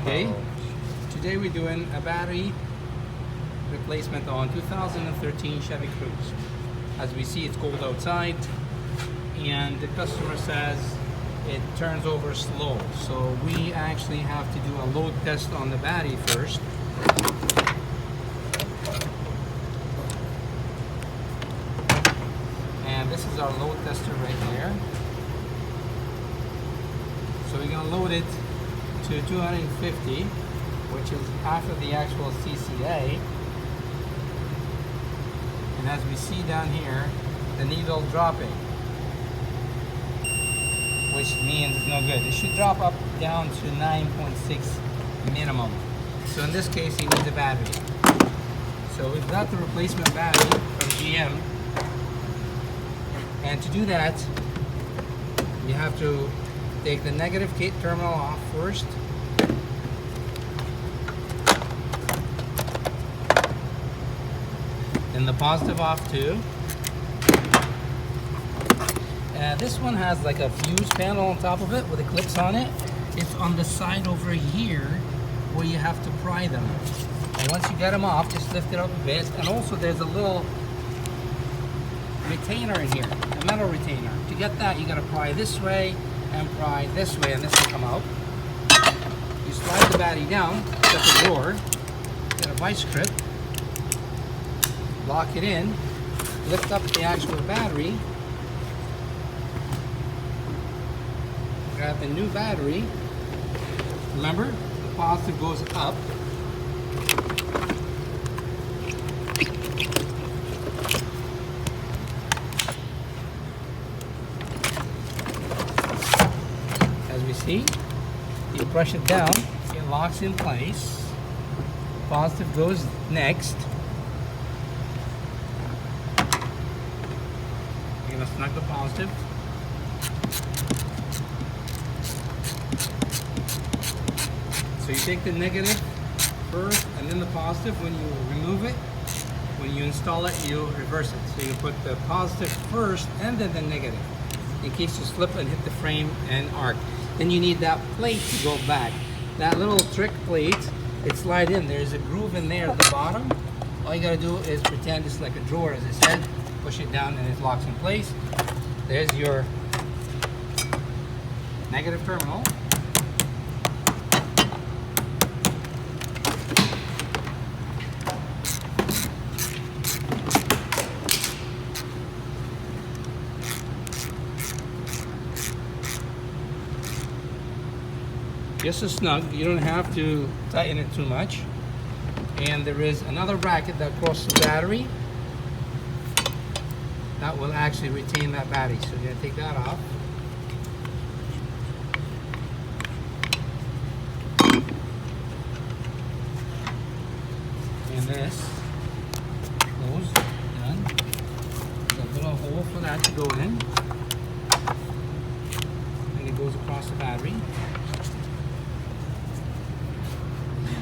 Okay, today we're doing a battery replacement on 2013 Chevy Cruz. As we see, it's cold outside and the customer says it turns over slow. So we actually have to do a load test on the battery first. And this is our load tester right here. So we're going to load it to 250, which is half of the actual CCA. And as we see down here, the needle dropping, which means it's no good. It should drop up down to 9.6 minimum. So in this case, you need the battery. So we've got the replacement battery from GM. And to do that, you have to take the negative terminal off first. And the positive off too. This one has like a fuse panel on top of it with the clips on it. It's on the side over here where you have to pry them. And once you get them off, just lift it up a bit. And also there's a little retainer in here, a metal retainer. To get that, you gotta pry this way and pry this way, and this will come out. You slide the battery down, shut the door, get a vice grip, lock it in, lift up the actual battery, grab the new battery. Remember, the positive goes up. As we see, you push it down, it locks in place. Positive goes next. You're gonna snug the positive. So you take the negative first and then the positive. When you remove it, when you install it, you reverse it. So you put the positive first and then the negative, in case you slip and hit the frame and arc. Then you need that plate to go back. That little trick plate, it slides in. There's a groove in there at the bottom. All you gotta do is pretend it's like a drawer, as I said. Push it down and it locks in place. There's your negative terminal. Just a snug, you don't have to tighten it too much. And there is another bracket that crosses the battery that will actually retain that battery. So you're going to take that off. And this goes done. There's a little hole for that to go in. And it goes across the battery.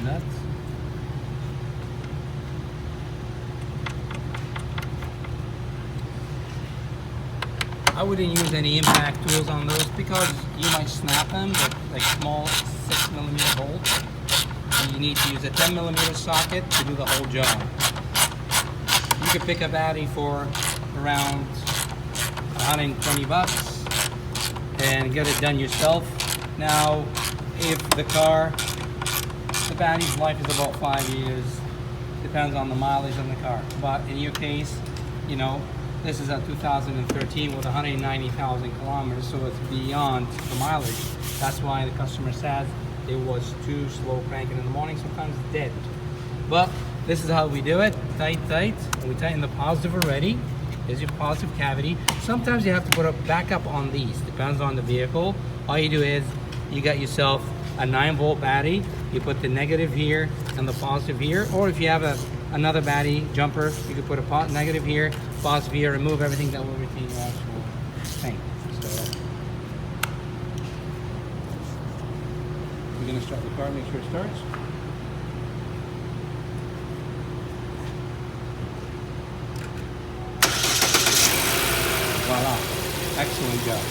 That. I wouldn't use any impact tools on those because you might snap them with like small 6mm bolts. And you need to use a 10mm socket to do the whole job. You could pick a battery for around 120 bucks and get it done yourself. Now, if the battery's life is about 5 years. Depends on the mileage on the car. But in your case, you know, this is a 2013 with 190,000 kilometers, so it's beyond the mileage. That's why the customer says it was too slow cranking in the morning, sometimes it's dead. But this is how we do it. Tight, and we tighten the positive already. There's your positive cavity. Sometimes you have to put a backup on these, depends on the vehicle. All you do is, you got yourself a 9-volt battery, you put the negative here and the positive here, or if you have another battery jumper, you could put a negative here, positive here, remove everything that will retain your actual thing. So we're going to start the car, make sure it starts. Voila, excellent job.